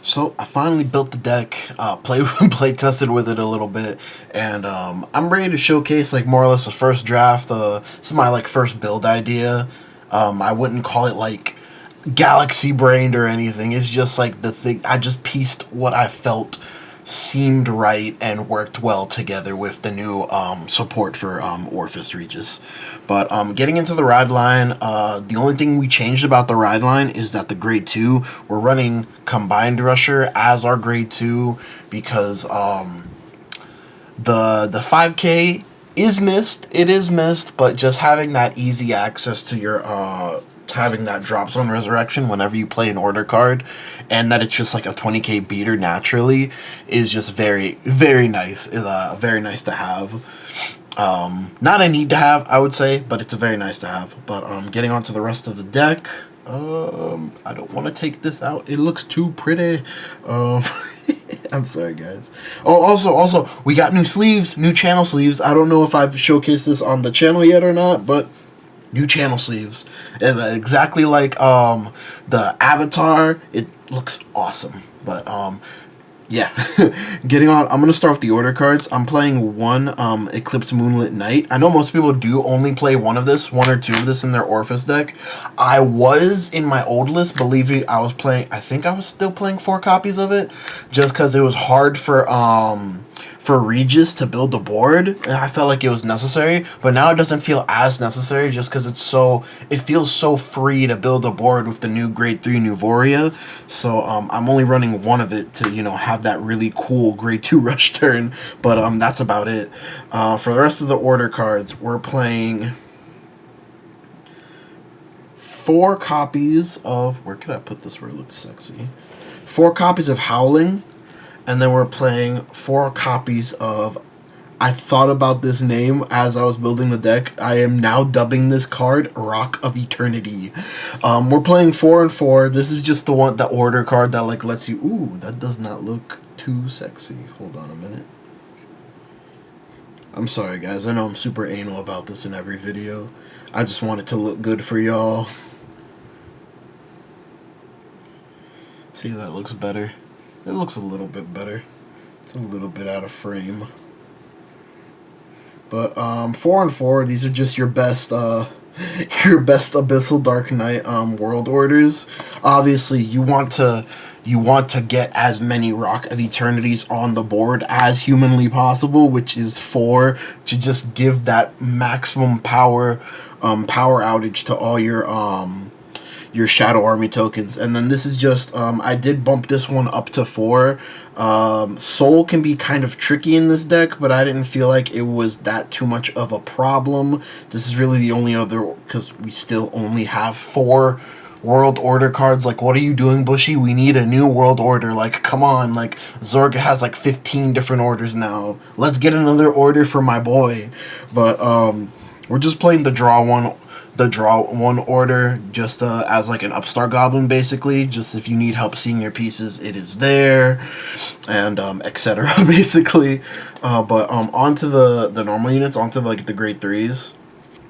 So I finally built the deck, play tested with it a little bit, and I'm ready to showcase like more or less the first draft. This is my like first build idea. I wouldn't call it like galaxy brained or anything. It's just like the thing. I just pieced what I felt seemed right and worked well together with the new support for ORFIST REGIS. But getting into the ride line, the only thing we changed about the ride line is that the grade 2, we're running Combined Rusher as our grade 2 because the 5K is missed. It is missed, but just having that easy access to your having that drop zone resurrection whenever you play an order card, and that it's just like a 20k beater naturally, is just very nice. Is very nice to have. Not a need to have, I would say, but it's a very nice to have. But getting on to the rest of the deck. I don't want to take this out. It looks too pretty. I'm sorry, guys. Oh, also, we got new sleeves, new channel sleeves. I don't know if I've showcased this on the channel yet or not, but new channel sleeves. And exactly like the avatar. It looks awesome. But yeah, getting on. I'm gonna start with the order cards. I'm playing one Eclipse Moonlit Night. I know most people do only play one or two of this in their ORFIST deck. I was in my old list, believe me, I think I was still playing 4 copies of it, just because it was hard for Regis to build the board, and I felt like it was necessary. But now it doesn't feel as necessary, just because it feels so free to build a board with the new grade 3 Nuvoria. So I'm only running one of it to have that really cool grade 2 rush turn. But that's about it. For the rest of the order cards, we're playing 4 copies of, where could I put this where it looks sexy? 4 copies of Howling. And then we're playing 4 copies of, I thought about this name as I was building the deck. I am now dubbing this card Rock of Eternity. We're playing 4 and 4. This is just the order card that like lets you, ooh, that does not look too sexy. Hold on a minute. I'm sorry, guys. I know I'm super anal about this in every video. I just want it to look good for y'all. See if that looks better. It looks a little bit better. It's a little bit out of frame. But 4 and 4, these are just your best Abyssal Dark Knight world orders. Obviously, you want to get as many Rock of Eternities on the board as humanly possible, which is 4, to just give that maximum power outage to all your Shadow Army tokens. And then this is just, I did bump this one up to 4. Soul can be kind of tricky in this deck, but I didn't feel like it was that too much of a problem. This is really the only other, because we still only have 4 world order cards. Like, what are you doing, Bushy? We need a new world order. Like, come on. Like, Zorga has like 15 different orders now. Let's get another order for my boy. But we're just playing the draw one order, just as like an upstart goblin, basically. Just if you need help seeing your pieces, it is there, and etc. basically. But onto the normal units, onto like the grade 3s.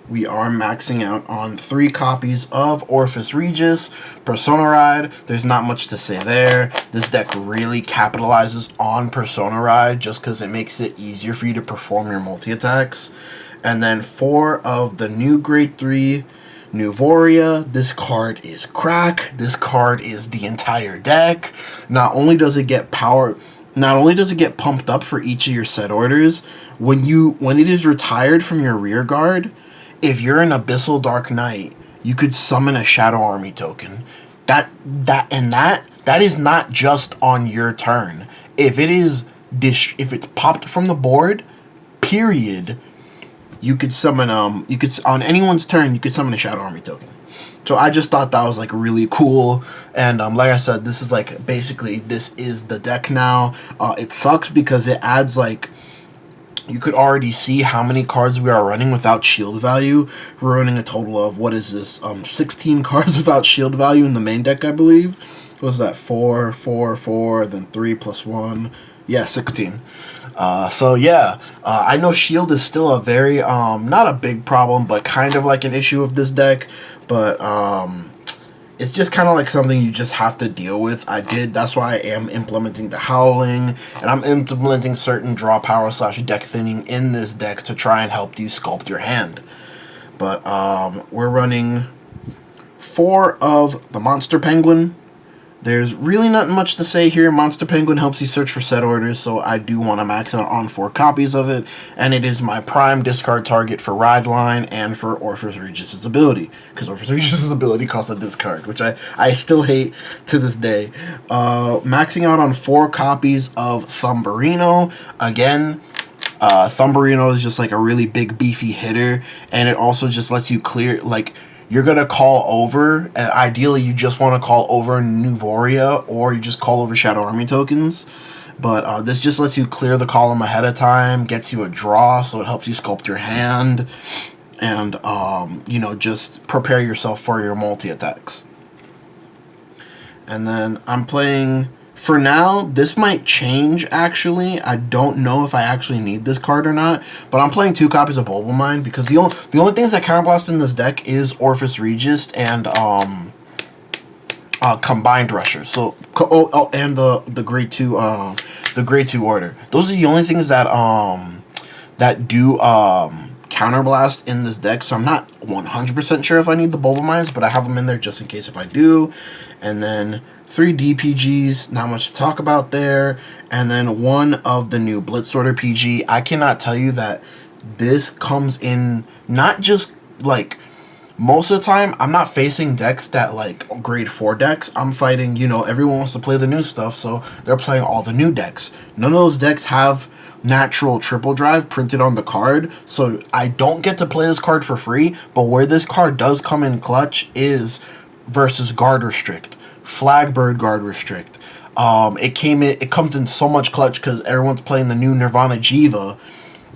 We are maxing out on 3 copies of ORFIST REGIS, Persona Ride. There's not much to say there. This deck really capitalizes on Persona Ride just because it makes it easier for you to perform your multi-attacks. And then 4 of the new grade 3 Nuvoria. This card is crack. This card is the entire deck. Not only does it get pumped up for each of your set orders, when it is retired from your rear guard, if you're an Abyssal Dark Knight, you could summon a Shadow Army token. That is not just on your turn. If it's popped from the board, period, you could summon on anyone's turn, you could summon a Shadow Army token. So I just thought that was like really cool. And like I said, this is like basically this is the deck now. It sucks because it adds like, you could already see how many cards we are running without shield value. We're running a total of, what is this, 16 cards without shield value in the main deck, I believe. What was that? 4, 4, 4, then 3 plus 1. Yeah, 16. So yeah, I know shield is still a very, not a big problem, but kind of like an issue of this deck. But it's just kind of like something you just have to deal with. That's why I am implementing the Howling, and I'm implementing certain draw power / deck thinning in this deck to try and help you sculpt your hand. But we're running 4 of the Monster Penguin. There's really not much to say here. Monster Penguin helps you search for set orders, so I do want to max out on 4 copies of it, and it is my prime discard target for Ride Line and for ORFIST Regis' ability, because ORFIST Regis' ability costs a discard, which I still hate to this day. Maxing out on 4 copies of Thumberino. Again, Thumberino is just like a really big beefy hitter, and it also just lets you clear, like, you're going to call over, and ideally you just want to call over Nuvoria, or you just call over Shadow Army tokens. But this just lets you clear the column ahead of time, gets you a draw, so it helps you sculpt your hand, and, you know, just prepare yourself for your multi-attacks. And then I'm playing... For now, this might change, actually. I don't know if I actually need this card or not. But I'm playing 2 copies of Bulba Mine because the only things that counterblast in this deck is ORFIST Regis and Combined Rusher. So, and the Grade 2 Order. Those are the only things that that do counterblast in this deck. So I'm not 100% sure if I need the Bulba Mines, but I have them in there just in case if I do. And then 3 DPGs, not much to talk about there. And then 1 of the new Blitz Order PG. I cannot tell you that this comes in not just, like, most of the time, I'm not facing decks that, like, grade 4 decks. I'm fighting, you know, everyone wants to play the new stuff, so they're playing all the new decks. None of those decks have natural triple drive printed on the card, so I don't get to play this card for free. But where this card does come in clutch is versus Guard Restrict. Flagbird Guard Restrict. It comes in so much clutch because everyone's playing the new Nirvana Jiva.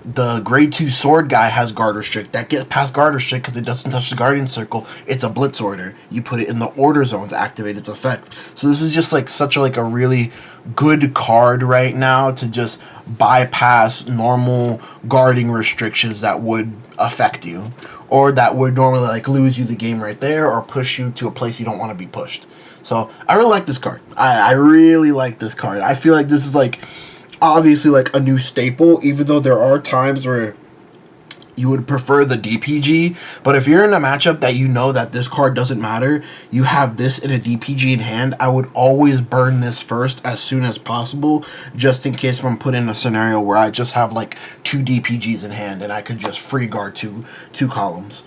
The grade 2 sword guy has Guard Restrict. That gets past Guard Restrict because it doesn't touch the Guardian Circle. It's a Blitz Order. You put it in the order zone to activate its effect. So this is just like such a really good card right now to just bypass normal guarding restrictions that would affect you, or that would normally like lose you the game right there or push you to a place you don't want to be pushed. So I really like this card. I really like this card. I feel like this is like obviously like a new staple, even though there are times where you would prefer the DPG. But if you're in a matchup that you know that this card doesn't matter, you have this in a DPG in hand, I would always burn this first as soon as possible, just in case if I'm put in a scenario where I just have like 2 DPGs in hand and I could just free guard two columns.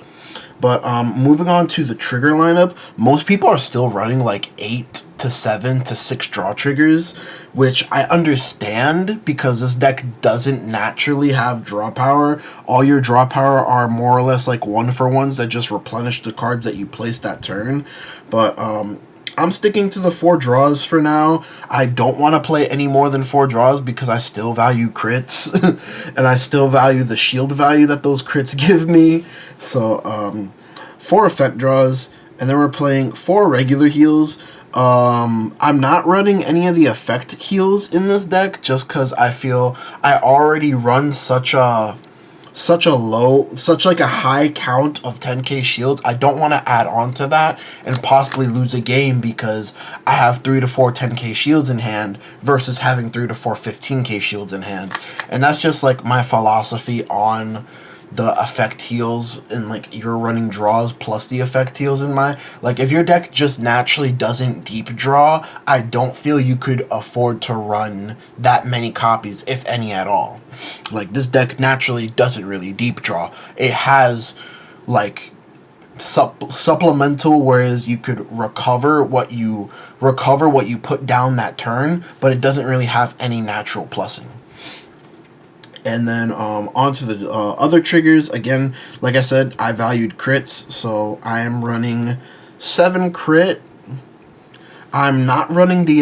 But moving on to the trigger lineup, most people are still running like 8 to 7 to 6 draw triggers, which I understand because this deck doesn't naturally have draw power. All your draw power are more or less like 1-for-1s that just replenish the cards that you placed that turn. But I'm sticking to the 4 draws for now. I don't want to play any more than 4 draws because I still value crits and I still value the shield value that those crits give me. So 4 effect draws, and then we're playing 4 regular heals. I'm not running any of the effect heals in this deck just because I feel I already run such a high count of 10k shields. I don't want to add on to that and possibly lose a game because I have 3 to 4 10k shields in hand versus having 3 to 4 15k shields in hand. And that's just like my philosophy on the effect heals, and like you're running draws plus the effect heals in my, like if your deck just naturally doesn't deep draw, I don't feel you could afford to run that many copies, if any at all. Like this deck naturally doesn't really deep draw. It has like supplemental, whereas you could recover what you put down that turn, but it doesn't really have any natural plussing. And then onto the other triggers. Again, like I said, I valued crits, so I am running 7 crit. I'm not running the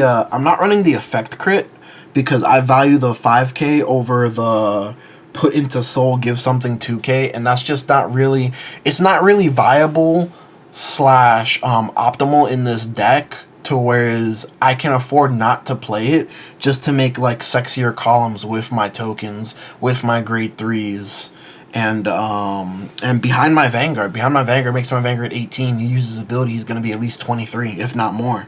effect crit because I value the 5k over the put into soul give something 2k, and that's just not really, it's not really viable / optimal in this deck, to whereas I can afford not to play it just to make like sexier columns with my tokens, with my grade 3s, And behind my Vanguard makes my Vanguard 18. He uses his ability, he's going to be at least 23, if not more.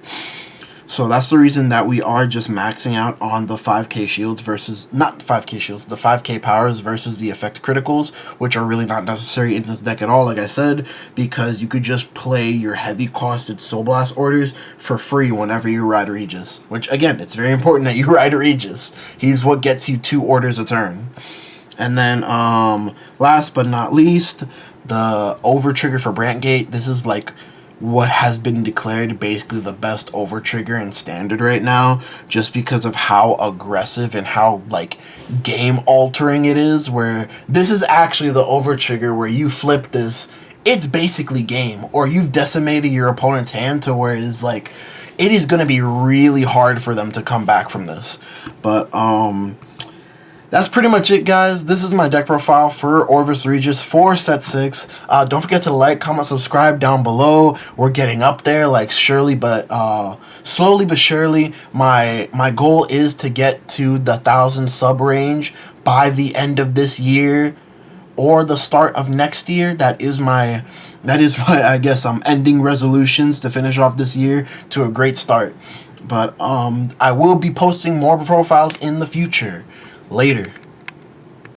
So that's the reason that we are just maxing out on the 5k shields versus, not 5k shields, the 5k powers versus the effect criticals, which are really not necessary in this deck at all, like I said, because you could just play your heavy costed Soul Blast orders for free whenever you ride Regis. Which, again, it's very important that you ride Regis. He's what gets you 2 orders a turn. And then, last but not least, the over trigger for Brantgate. This is like what has been declared basically the best over trigger in standard right now, just because of how aggressive and how like game altering it is. Where this is actually the over trigger where you flip this, it's basically game, or you've decimated your opponent's hand to where it's like it is going to be really hard for them to come back from this. But that's pretty much it, guys. This is my deck profile for ORFIST Regis for set 6. Don't forget to like, comment, subscribe down below. We're getting up there, like slowly but surely. My goal is to get to the 1,000 sub range by the end of this year or the start of next year. That is my I guess ending resolutions to finish off this year to a great start. But I will be posting more profiles in the future. Later.